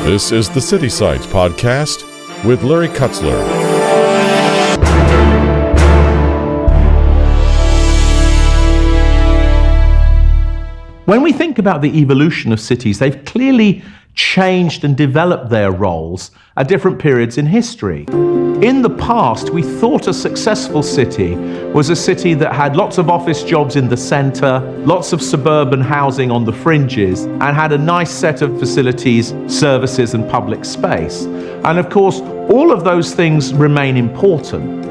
This is the City Sites Podcast with Larry Kutzler. When we think about the evolution of cities, they've clearly changed and developed their roles at different periods in history. In the past, we thought a successful city was a city that had lots of office jobs in the center, lots of suburban housing on the fringes, and had a nice set of facilities, services, and public space. And of course, all of those things remain important.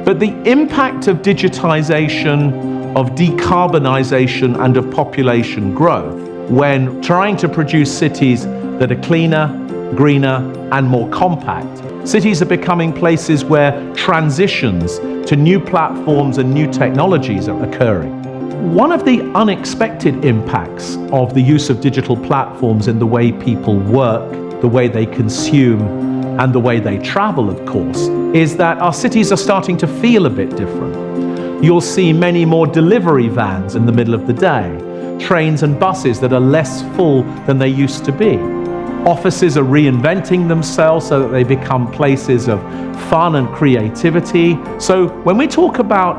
But the impact of digitization, of decarbonization, and of population growth, when trying to produce cities that are cleaner, greener, and more compact, cities are becoming places where transitions to new platforms and new technologies are occurring. One of the unexpected impacts of the use of digital platforms in the way people work, the way they consume, and the way they travel, of course, is that our cities are starting to feel a bit different. You'll see many more delivery vans in the middle of the day, trains and buses that are less full than they used to be. Offices are reinventing themselves so that they become places of fun and creativity. So when we talk about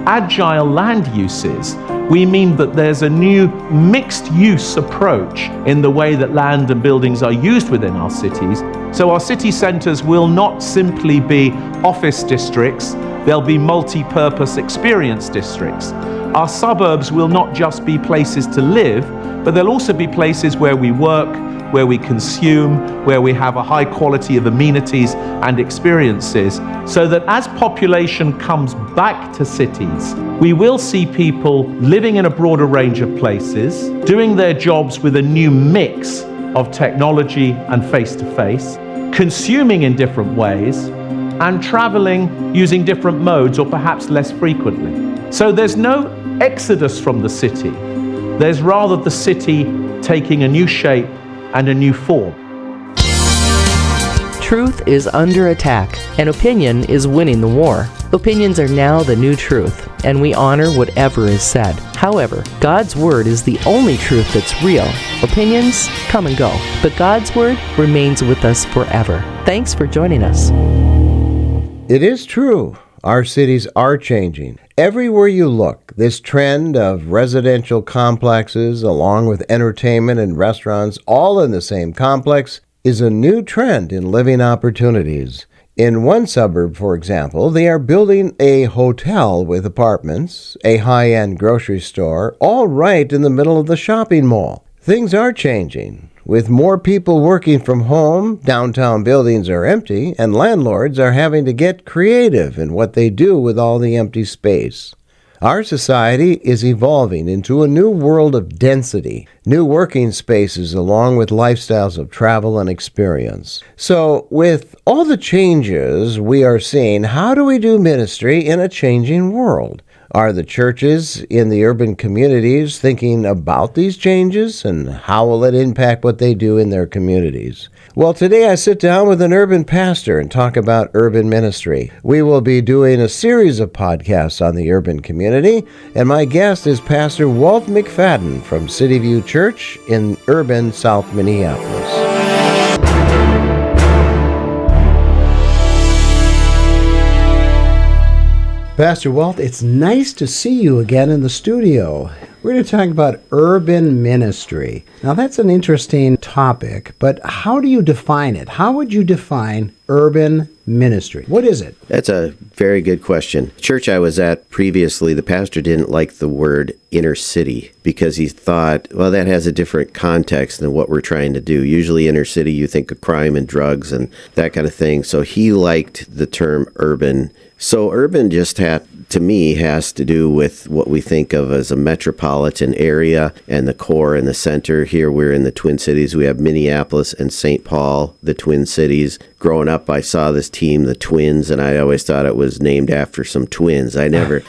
agile land uses, we mean that there's a new mixed use approach in the way that land and buildings are used within our cities. So our city centers will not simply be office districts, they'll be multi-purpose experience districts. Our suburbs will not just be places to live, but they'll also be places where we work, where we consume, where we have a high quality of amenities and experiences, so that as population comes back to cities, we will see people living in a broader range of places, doing their jobs with a new mix of technology and face-to-face, consuming in different ways, and traveling using different modes or perhaps less frequently. So there's no exodus from the city. There's rather the city taking a new shape and a new form. Truth is under attack, and opinion is winning the war. Opinions are now the new truth, and we honor whatever is said. However, God's Word is the only truth that's real. Opinions come and go, but God's Word remains with us forever. Thanks for joining us. It is true. Our cities are changing. Everywhere you look, this trend of residential complexes, along with entertainment and restaurants, all in the same complex, is a new trend in living opportunities. In one suburb, for example, they are building a hotel with apartments, a high-end grocery store, all right in the middle of the shopping mall. Things are changing. With more people working from home, downtown buildings are empty, and landlords are having to get creative in what they do with all the empty space. Our society is evolving into a new world of density, new working spaces along with lifestyles of travel and experience. So, with all the changes we are seeing, how do we do ministry in a changing world? Are the churches in the urban communities thinking about these changes, and how will it impact what they do in their communities? Well, today I sit down with an urban pastor and talk about urban ministry. We will be doing a series of podcasts on the urban community, and my guest is Pastor Walt McFadden from City View Church in urban South Minneapolis. Pastor Walt, it's nice to see you again in the studio. We're going to talk about urban ministry. Now, that's an interesting topic, but how do you define it? How would you define urban ministry? What is it? That's a very good question. Church I was at previously, the pastor didn't like the word inner city because he thought, well, that has a different context than what we're trying to do. Usually inner city, you think of crime and drugs and that kind of thing. So he liked the term urban. So urban just to me has to do with what we think of as a metropolitan area and the core and the center. Here we're in the Twin Cities. We have Minneapolis and St. Paul, the Twin Cities. growing up, I saw this team, the Twins, and I always thought it was named after some twins. I never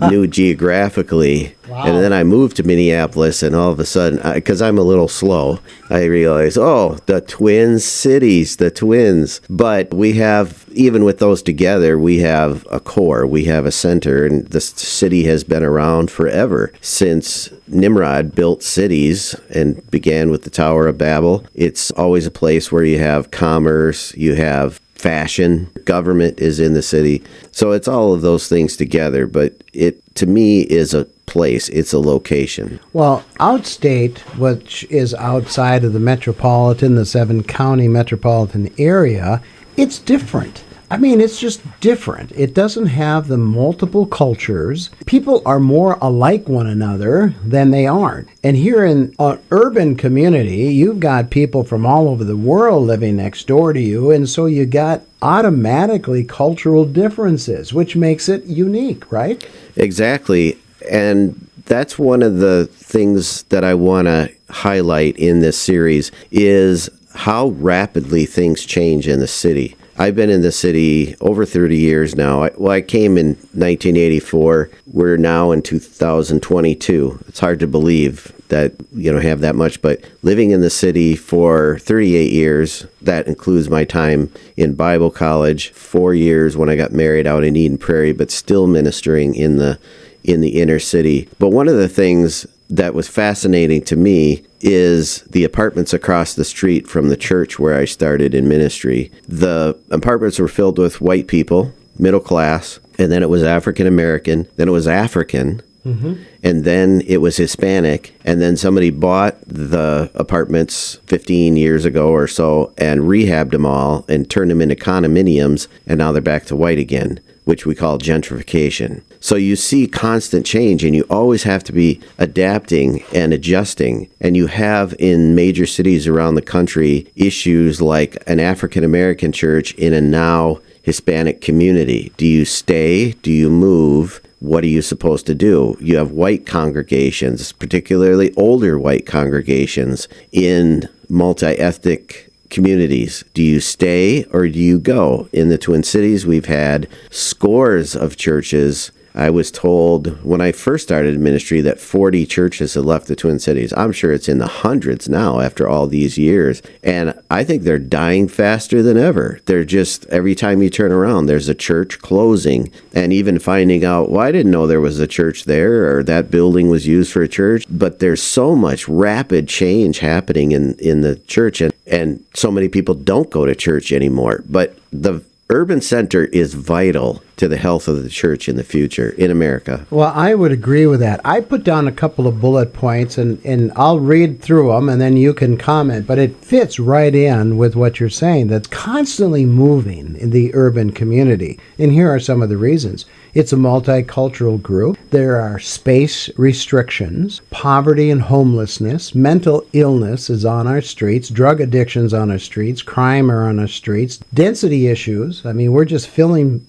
knew geographically. Wow. And then I moved to Minneapolis, and all of a sudden, because I'm a little slow, I realized, oh, the Twin Cities, the Twins. But we have, even with those together, we have a core, we have a center, and the city has been around forever. Since Nimrod built cities and began with the Tower of Babel, it's always a place where you have commerce, you have fashion, government is in the city. So it's all of those things together, but it, to me, is a place. It's a location. Well, outstate, which is outside of the metropolitan, the 7-county metropolitan area, it's different. I mean, it's just different. It doesn't have the multiple cultures. People are more alike one another than they aren't. And here in an urban community, you've got people from all over the world living next door to you, and so you got automatically cultural differences, which makes it unique, right? Exactly. And that's one of the things that I want to highlight in this series is how rapidly things change in the city. I've been in the city over 30 years now. I came in 1984. We're now in 2022. It's hard to believe that, have that much, but living in the city for 38 years, that includes my time in Bible college, 4 years when I got married out in Eden Prairie, but still ministering in the inner city. But one of the things that was fascinating to me is the apartments across the street from the church where I started in ministry. The apartments were filled with white people, middle class, and then it was African American, then it was African, and then it was Hispanic, and then somebody bought the apartments 15 years ago or so and rehabbed them all and turned them into condominiums, and now they're back to white again, which we call gentrification. So you see constant change, and you always have to be adapting and adjusting. And you have in major cities around the country issues like an African-American church in a now Hispanic community. Do you stay? Do you move? What are you supposed to do? You have white congregations, particularly older white congregations in multi-ethnic communities. Do you stay or do you go? In the Twin Cities, we've had scores of churches. I was told when I first started ministry that 40 churches had left the Twin Cities. I'm sure it's in the hundreds now after all these years. And I think they're dying faster than ever. They're just, every time you turn around, there's a church closing. And even finding out, well, I didn't know there was a church there or that building was used for a church. But there's so much rapid change happening in the church. And so many people don't go to church anymore. But the urban center is vital to the health of the church in the future in America. Well, I would agree with that. I put down a couple of bullet points, and I'll read through them, and then you can comment. But it fits right in with what you're saying, that's constantly moving in the urban community. And here are some of the reasons. It's a multicultural group. There are space restrictions, poverty and homelessness, mental illness is on our streets, drug addiction's on our streets, crime are on our streets, density issues. I mean, we're just filling,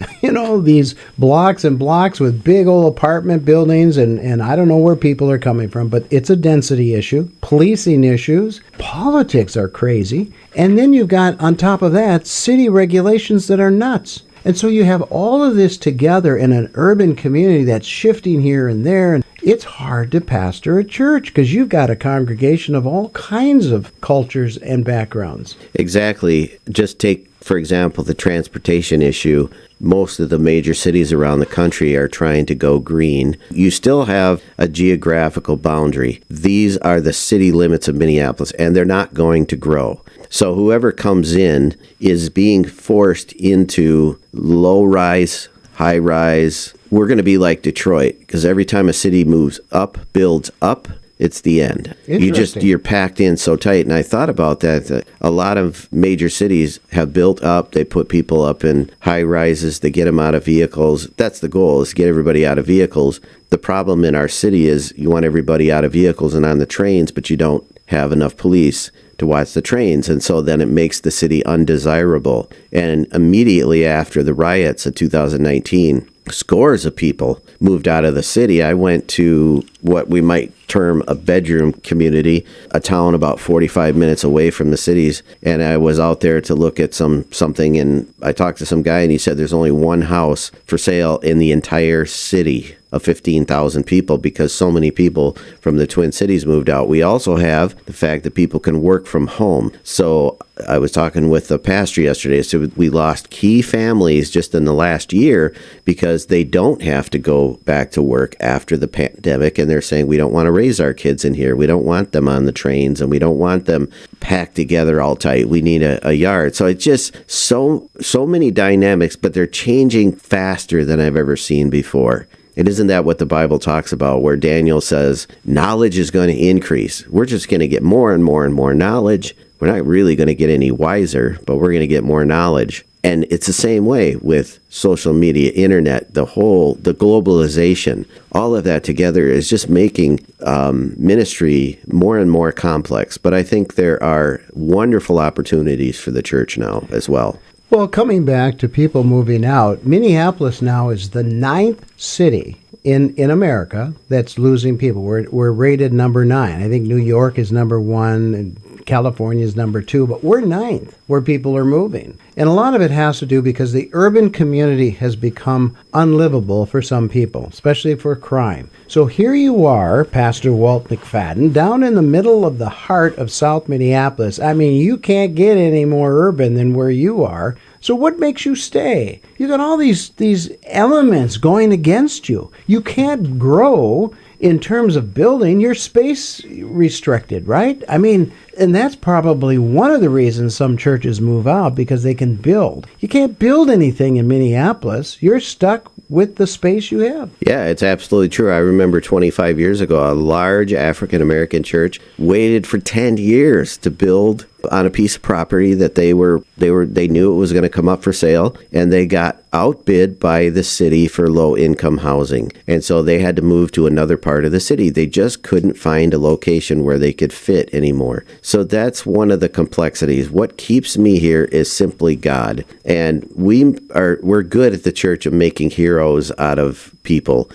these blocks and blocks with big old apartment buildings, and I don't know where people are coming from, but it's a density issue, policing issues, politics are crazy, and then you've got, on top of that, city regulations that are nuts. And so you have all of this together in an urban community that's shifting here and there, and it's hard to pastor a church because you've got a congregation of all kinds of cultures and backgrounds. Exactly. Just take, for example, the transportation issue. Most of the major cities around the country are trying to go green. You still have a geographical boundary. These are the city limits of Minneapolis, and they're not going to grow. So whoever comes in is being forced into low-rise, high-rise. We're going to be like Detroit, because every time a city moves up, builds up, it's the end. You're packed in so tight. And I thought about that. A lot of major cities have built up. They put people up in high rises. They get them out of vehicles. That's the goal, is to get everybody out of vehicles. The problem in our city is you want everybody out of vehicles and on the trains, but you don't have enough police to watch the trains. And so then it makes the city undesirable. And immediately after the riots of 2019, scores of people moved out of the city. I went to what we might term a bedroom community, a town about 45 minutes away from the cities. And I was out there to look at something, and I talked to some guy, and he said there's only one house for sale in the entire city of 15,000 people because so many people from the Twin Cities moved out. We also have the fact that people can work from home. So I was talking with the pastor yesterday. So we lost key families just in the last year because they don't have to go back to work after the pandemic. And they're saying, we don't want to raise our kids in here. We don't want them on the trains, and we don't want them packed together all tight. We need a yard. So it's just so many dynamics, but they're changing faster than I've ever seen before. And isn't that what the Bible talks about, where Daniel says knowledge is going to increase? We're just going to get more and more and more knowledge. We're not really going to get any wiser, but we're going to get more knowledge. And it's the same way with social media, internet, the globalization. All of that together is just making ministry more and more complex. But I think there are wonderful opportunities for the church now as well. Well, coming back to people moving out, Minneapolis now is the 9th city in America that's losing people. We're rated number 9. I think New York is number 1 and California is number 2, but we're 9th where people are moving. And a lot of it has to do because the urban community has become unlivable for some people, especially for crime. So here you are, Pastor Walt McFadden, down in the middle of the heart of South Minneapolis. I mean, you can't get any more urban than where you are. So what makes you stay? You got all these elements going against you. You can't grow in terms of building. You're space restricted, right? I mean, and that's probably one of the reasons some churches move out, because they can build. You can't build anything in Minneapolis. You're stuck with the space you have. Yeah, it's absolutely true. I remember 25 years ago, a large African-American church waited for 10 years to build on a piece of property that they knew it was going to come up for sale, and they got outbid by the city for low-income housing. And so they had to move to another part of the city. They just couldn't find a location where they could fit anymore. So that's one of the complexities. What keeps me here is simply God. And we're good at the church of making heroes out of people.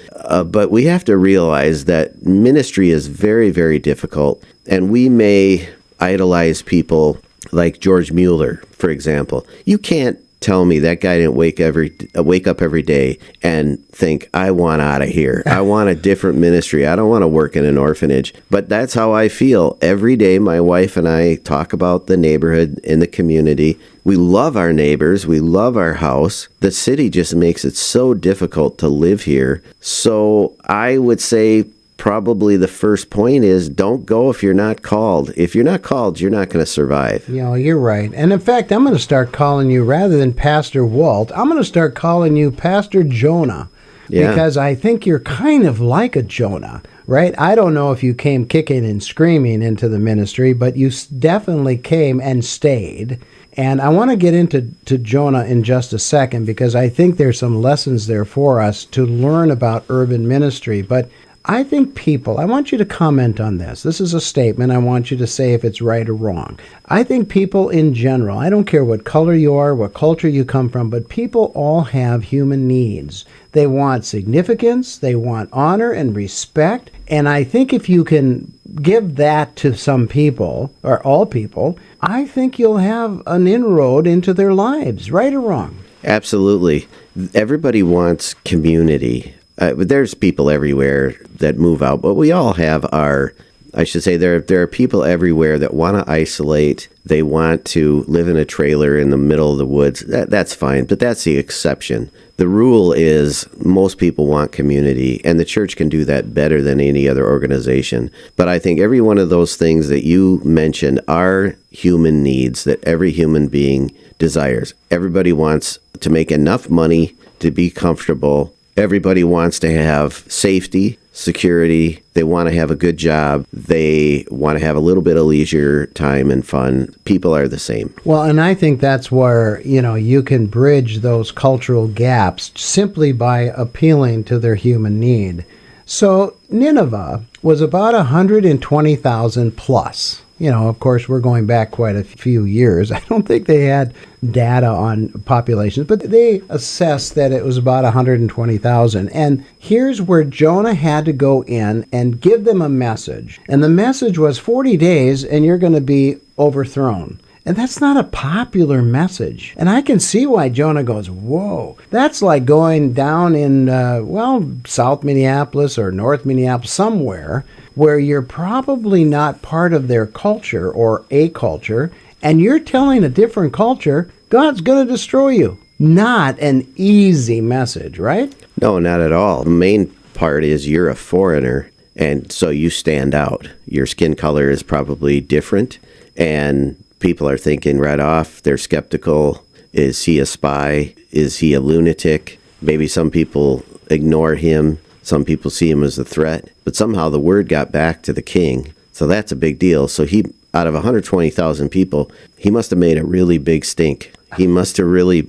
But we have to realize that ministry is very, very difficult. And we may idolize people like George Mueller, for example. You can't tell me that guy didn't wake up every day and think, I want out of here. I want a different ministry. I don't want to work in an orphanage. But that's how I feel. Every day, my wife and I talk about the neighborhood and the community. We love our neighbors. We love our house. The city just makes it so difficult to live here. So I would say probably the first point is don't go if you're not called. If you're not called, you're not going to survive. You're right. And in fact, I'm going to start calling you, rather than Pastor Walt, I'm going to start calling you Pastor Jonah. Yeah. Because I think you're kind of like a Jonah, right? I don't know if you came kicking and screaming into the ministry, but you definitely came and stayed. And I want to get into Jonah in just a second, because I think there's some lessons there for us to learn about urban ministry. But I think people, I want you to comment on this. This is a statement. I want you to say if it's right or wrong. I think people in general, I don't care what color you are, what culture you come from, but people all have human needs. They want significance, they want honor and respect. And I think if you can give that to some people, or all people, I think you'll have an inroad into their lives, right or wrong. Absolutely. Everybody wants community. There's people everywhere that move out, but we all have there are people everywhere that want to isolate. They want to live in a trailer in the middle of the woods. That's fine, but that's the exception. The rule is most people want community, and the church can do that better than any other organization. But I think every one of those things that you mentioned are human needs that every human being desires. Everybody wants to make enough money to be comfortable. Everybody wants to have safety, security. They want to have a good job. They want to have a little bit of leisure time and fun. People are the same. Well, and I think that's where, you can bridge those cultural gaps simply by appealing to their human need. So Nineveh was about 120,000 plus. Of course, we're going back quite a few years. I don't think they had data on populations, but they assessed that it was about 120,000. And here's where Jonah had to go in and give them a message. And the message was 40 days and you're going to be overthrown. And that's not a popular message. And I can see why Jonah goes, whoa. That's like going down in, South Minneapolis or North Minneapolis, somewhere where you're probably not part of their culture or a culture, and you're telling a different culture, God's going to destroy you. Not an easy message, right? No, not at all. The main part is you're a foreigner, and so you stand out. Your skin color is probably different, and people are thinking right off, they're skeptical. Is he a spy? Is he a lunatic? Maybe some people ignore him. Some people see him as a threat. But somehow the word got back to the king. So that's a big deal. So he, out of 120,000 people, he must have made a really big stink. He must have really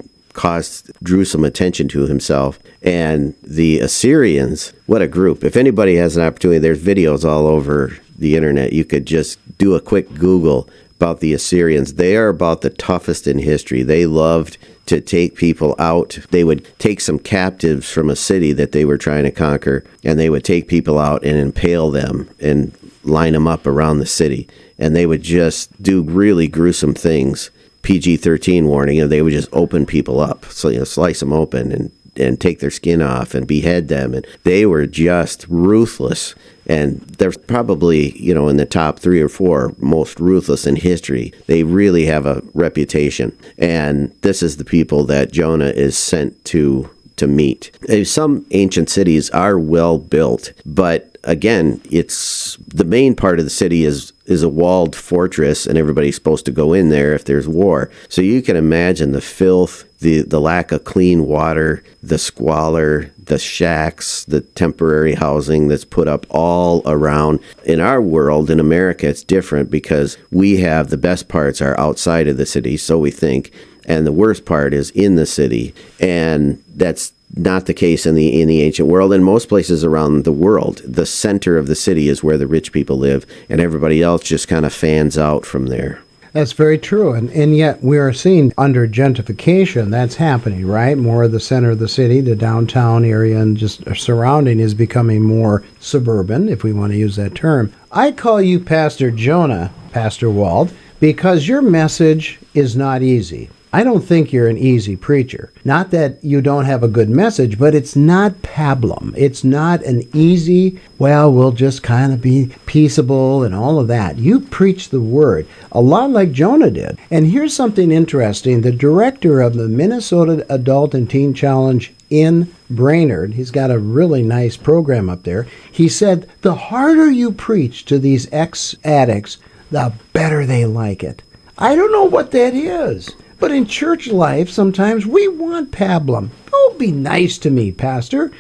drew some attention to himself. And the Assyrians, what a group. If anybody has an opportunity, there's videos all over the internet. You could just do a quick Google about the Assyrians. They are about the toughest in history. They loved to take people out. They would take some captives from a city that they were trying to conquer, and they would take people out and impale them and line them up around the city. And they would just do really gruesome things. PG-13 warning, they would just open people up. So, slice them open and take their skin off and behead them. And they were just ruthless. And they're probably, in the top 3 or 4 most ruthless in history. They really have a reputation. And this is the people that Jonah is sent to meet. Some ancient cities are well built, but again, it's the main part of the city is a walled fortress, and everybody's supposed to go in there if there's war. So you can imagine the filth, the lack of clean water, the squalor, the shacks, the temporary housing that's put up all around. In our world, in America, it's different because we have the best parts are outside of the city, so we think, and the worst part is in the city. And that's not the case in the ancient world. In most places around the world, the center of the city is where the rich people live, and everybody else just kind of fans out from there. That's very true. And yet we are seeing under gentrification, that's happening, right? More of the center of the city, the downtown area and just surrounding is becoming more suburban, if we want to use that term. I call you Pastor Jonah, Pastor Walt, because your message is not easy. I don't think you're an easy preacher. Not that you don't have a good message, but it's not pablum. It's not an easy, we'll just kind of be peaceable and all of that. You preach the word, a lot like Jonah did. And here's something interesting. The director of the Minnesota Adult and Teen Challenge in Brainerd, he's got a really nice program up there. He said, the harder you preach to these ex-addicts, the better they like it. I don't know what that is. But in church life, sometimes we want pablum. Oh, be nice to me, Pastor.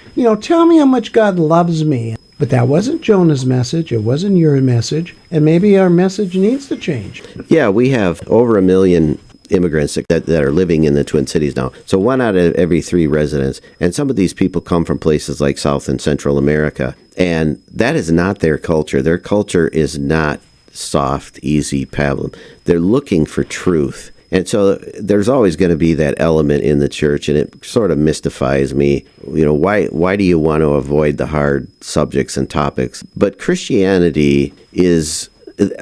Tell me how much God loves me. But that wasn't Jonah's message. It wasn't your message. And maybe our message needs to change. Yeah, we have over 1 million immigrants that are living in the Twin Cities now. So 1 out of every 3 residents. And some of these people come from places like South and Central America. And that is not their culture. Their culture is not soft, easy pablum. They're looking for truth. And so there's always going to be that element in the church, and it sort of mystifies me. Why do you want to avoid the hard subjects and topics? But Christianity is,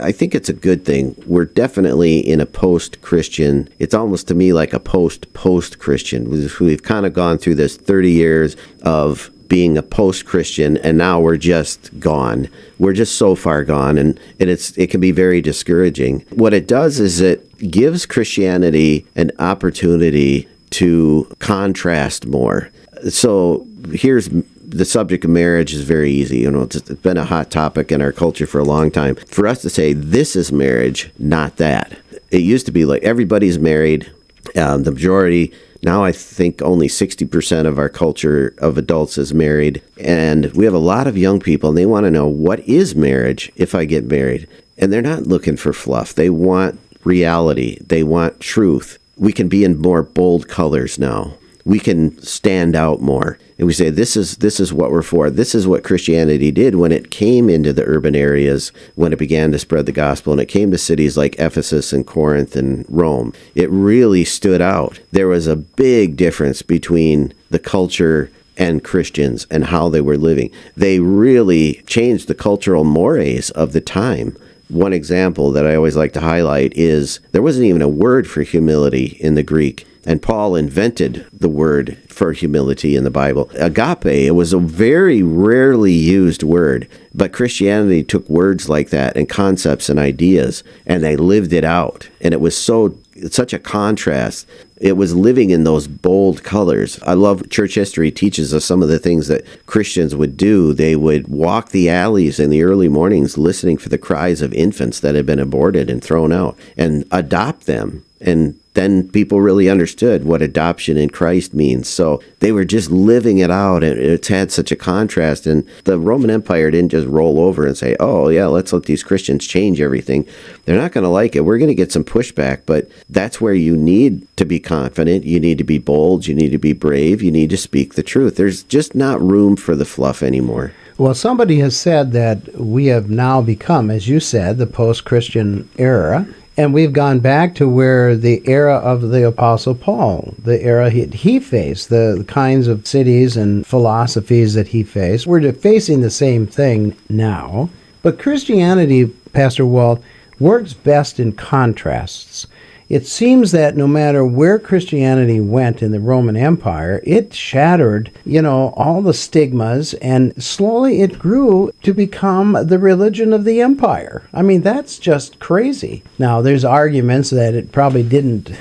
I think it's a good thing. We're definitely in a post-Christian, it's almost to me like a post-Christian. We've kind of gone through this 30 years of being a post-Christian, and now we're just gone. We're just so far gone, and it can be very discouraging. What it does is it gives Christianity an opportunity to contrast more. So here's the subject of marriage is very easy. It's been a hot topic in our culture for a long time. For us to say, this is marriage, not that. It used to be like everybody's married, the majority. Now I think only 60% of our culture of adults is married. And we have a lot of young people, and they want to know, what is marriage if I get married? And they're not looking for fluff. They want reality. They want truth. We can be in more bold colors now. we can stand out more. And we say, this is what we're for. This is what Christianity did when it came into the urban areas, when it began to spread the gospel, and it came to cities like Ephesus and Corinth and Rome. It really stood out. There was a big difference between the culture and Christians and how they were living. They really changed the cultural mores of the time. One example that I always like to highlight is there wasn't even a word for humility in the Greek. And Paul invented the word for humility in the Bible. Agape, it was a very rarely used word, but Christianity took words like that and concepts and ideas, and they lived it out. And it was such a contrast. It was living in those bold colors. I love church history teaches us some of the things that Christians would do. They would walk the alleys in the early mornings listening for the cries of infants that had been aborted and thrown out and adopt them. And then people really understood what adoption in Christ means. So they were just living it out, and it's had such a contrast. And the Roman Empire didn't just roll over and say, oh, yeah, let's let these Christians change everything. They're not going to like it. We're going to get some pushback, but that's where you need to be confident. You need to be bold. You need to be brave. You need to speak the truth. There's just not room for the fluff anymore. Well, somebody has said that we have now become, as you said, the post-Christian era. And we've gone back to where the era of the Apostle Paul, the era he faced, the kinds of cities and philosophies that he faced. We're facing the same thing now. But Christianity, Pastor Walt, works best in contrasts. It seems that no matter where Christianity went in the Roman Empire, it shattered, all the stigmas, and slowly it grew to become the religion of the empire. I mean, that's just crazy. Now, there's arguments that it probably didn't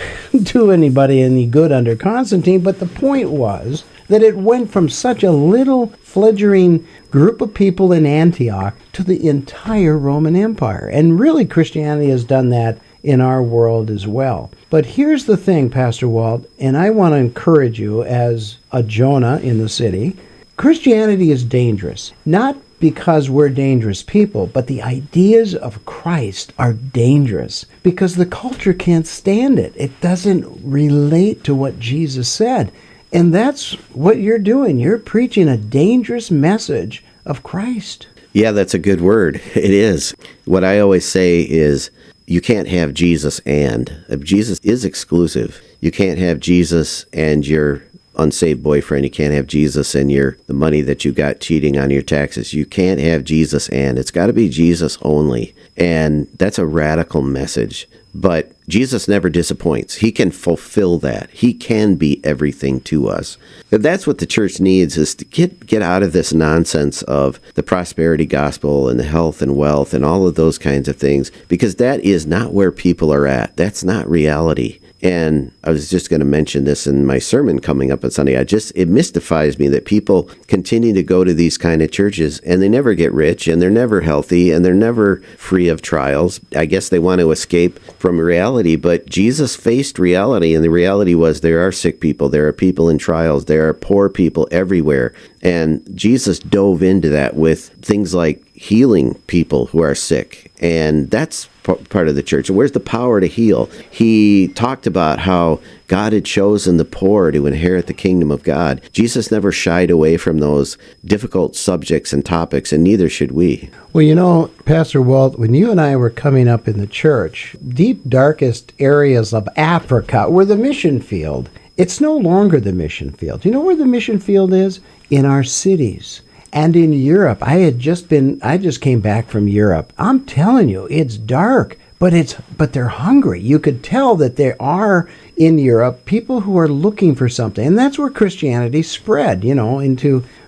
do anybody any good under Constantine, but the point was that it went from such a little fledgling group of people in Antioch to the entire Roman Empire. And really, Christianity has done that in our world as well. But here's the thing, Pastor Walt, and I want to encourage you as a Jonah in the city. Christianity is dangerous, not because we're dangerous people, but the ideas of Christ are dangerous because the culture can't stand it. It doesn't relate to what Jesus said. And that's what you're doing. You're preaching a dangerous message of Christ. Yeah, that's a good word. It is. What I always say is, you can't have Jesus and. Jesus is exclusive. You can't have Jesus and your unsaved boyfriend. You can't have Jesus and the money that you got cheating on your taxes. You can't have Jesus and. It's got to be Jesus only. And that's a radical message. But Jesus never disappoints. He can fulfill that. He can be everything to us. But that's what the church needs, is to get out of this nonsense of the prosperity gospel and the health and wealth and all of those kinds of things, because that is not where people are at. That's not reality. And I was just going to mention this in my sermon coming up on Sunday. It mystifies me that people continue to go to these kind of churches and they never get rich and they're never healthy and they're never free of trials. I guess they want to escape from reality, but Jesus faced reality, and the reality was there are sick people, there are people in trials, there are poor people everywhere. And Jesus dove into that with things like healing people who are sick. And that's part of the church. And where's the power to heal? He talked about how God had chosen the poor to inherit the kingdom of God. Jesus never shied away from those difficult subjects and topics, and neither should we. Well, Pastor Walt, when you and I were coming up in the church, deep, darkest areas of Africa were the mission field. It's no longer the mission field. You know where the mission field is? In our cities. And in Europe, I just came back from Europe. I'm telling you, it's dark, but they're hungry. You could tell that there are in Europe people who are looking for something, and that's where Christianity spread,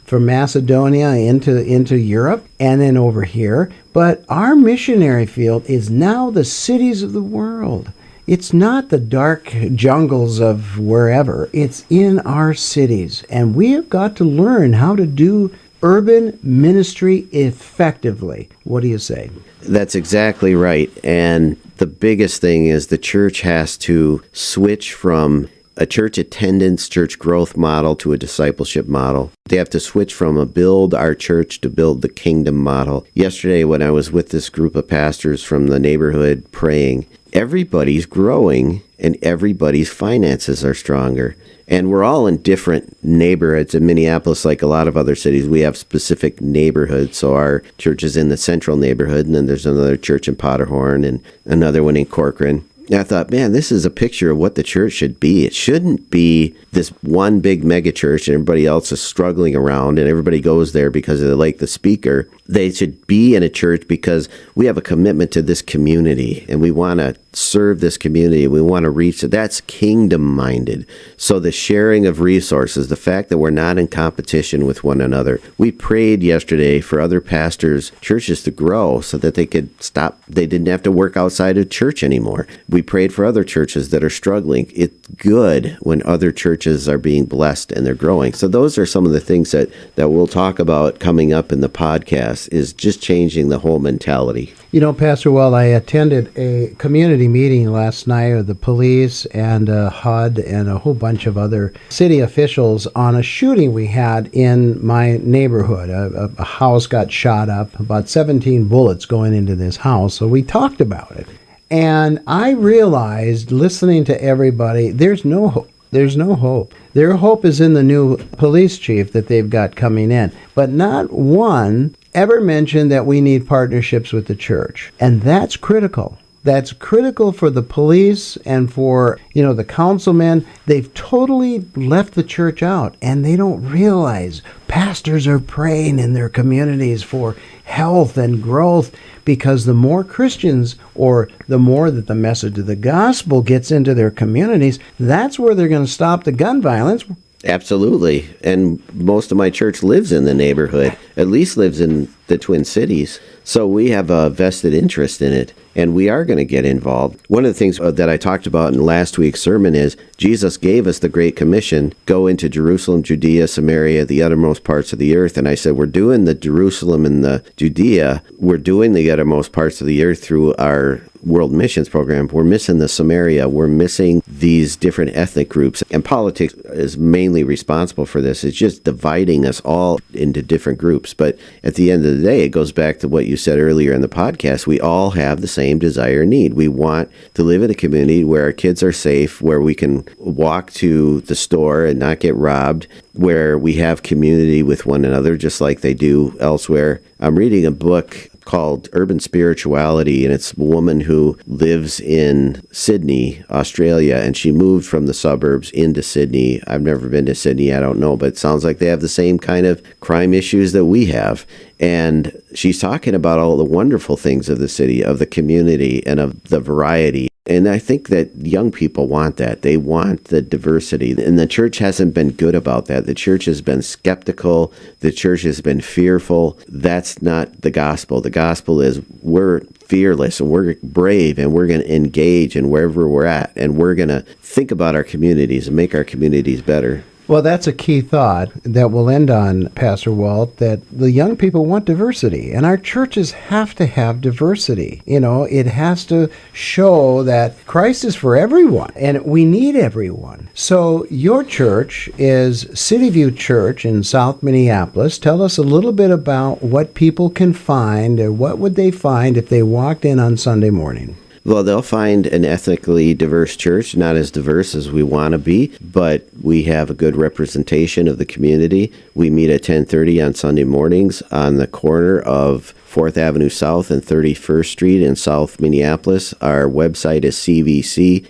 from Macedonia into Europe and then over here. But our missionary field is now the cities of the world. It's not the dark jungles of wherever. It's in our cities, and we have got to learn how to do urban ministry effectively. What do you say? That's exactly right. And the biggest thing is the church has to switch from a church attendance, church growth model to a discipleship model. They have to switch from a build our church to build the kingdom model. Yesterday, when I was with this group of pastors from the neighborhood praying, everybody's growing and everybody's finances are stronger. And we're all in different neighborhoods. In Minneapolis, like a lot of other cities, we have specific neighborhoods. So our church is in the central neighborhood, and then there's another church in Powderhorn and another one in Corcoran. And I thought, man, this is a picture of what the church should be. It shouldn't be this one big mega church and everybody else is struggling around and everybody goes there because they like the speaker. They should be in a church because we have a commitment to this community and we want to serve this community. We want to reach it. That's kingdom-minded. So the sharing of resources, the fact that we're not in competition with one another. We prayed yesterday for other pastors' churches to grow so that they could stop. They didn't have to work outside of church anymore. We prayed for other churches that are struggling. It's good when other churches are being blessed and they're growing. So those are some of the things that we'll talk about coming up in the podcast, is just changing the whole mentality. You know, Pastor Walt, I attended a community meeting last night of the police and HUD and a whole bunch of other city officials on a shooting we had in my neighborhood. A house got shot up, about 17 bullets going into this house. So we talked about it. And I realized, listening to everybody, there's no hope. There's no hope. Their hope is in the new police chief that they've got coming in. But not one ever mentioned that we need partnerships with the church. And that's critical. That's critical for the police and for, the councilmen. They've totally left the church out, and they don't realize pastors are praying in their communities for health and growth, because the more Christians, or the more that the message of the gospel gets into their communities, that's where they're going to stop the gun violence. Absolutely. And most of my church lives in the neighborhood, at least lives in the Twin Cities. So we have a vested interest in it, and we are going to get involved. One of the things that I talked about in last week's sermon is Jesus gave us the Great Commission, go into Jerusalem, Judea, Samaria, the uttermost parts of the earth. And I said, we're doing the Jerusalem and the Judea. We're doing the uttermost parts of the earth through our World Missions Program. We're missing the Samaria. We're missing these different ethnic groups. And politics is mainly responsible for this. It's just dividing us all into different groups. But at the end of the day, it goes back to what you said earlier in the podcast. We all have the same desire and need. We want to live in a community where our kids are safe, where we can walk to the store and not get robbed, where we have community with one another, just like they do elsewhere. I'm reading a book called Urban Spirituality, and it's a woman who lives in Sydney, Australia, and she moved from the suburbs into Sydney. I've never been to Sydney, I don't know, but it sounds like they have the same kind of crime issues that we have. And she's talking about all the wonderful things of the city, of the community, and of the variety. And I think that young people want that. They want the diversity. And the church hasn't been good about that. The church has been skeptical. The church has been fearful. That's not the gospel. The gospel is we're fearless and we're brave and we're going to engage in wherever we're at. And we're going to think about our communities and make our communities better. Well, that's a key thought that we'll end on, Pastor Walt, that the young people want diversity, and our churches have to have diversity. It has to show that Christ is for everyone, and we need everyone. So your church is City View Church in South Minneapolis. Tell us a little bit about what people can find, or what would they find if they walked in on Sunday morning? Well, they'll find an ethnically diverse church, not as diverse as we want to be, but we have a good representation of the community. We meet at 10:30 on Sunday mornings on the corner of 4th Avenue South and 31st Street in South Minneapolis. Our website is cvcmpls.org.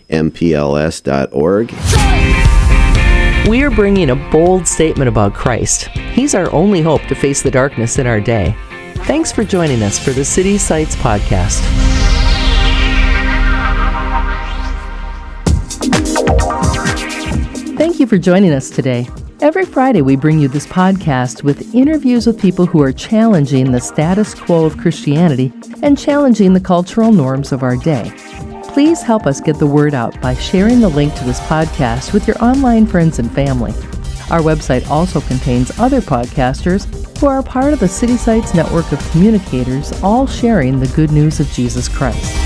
We are bringing a bold statement about Christ. He's our only hope to face the darkness in our day. Thanks for joining us for the City Sites Podcast. Thank you for joining us today. Every Friday, we bring you this podcast with interviews with people who are challenging the status quo of Christianity and challenging the cultural norms of our day. Please help us get the word out by sharing the link to this podcast with your online friends and family. Our website also contains other podcasters who are a part of the City Sites network of communicators, all sharing the good news of Jesus Christ.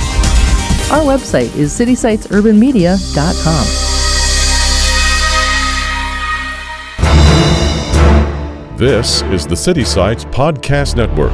Our website is citysitesurbanmedia.com. This is the City Sites Podcast Network.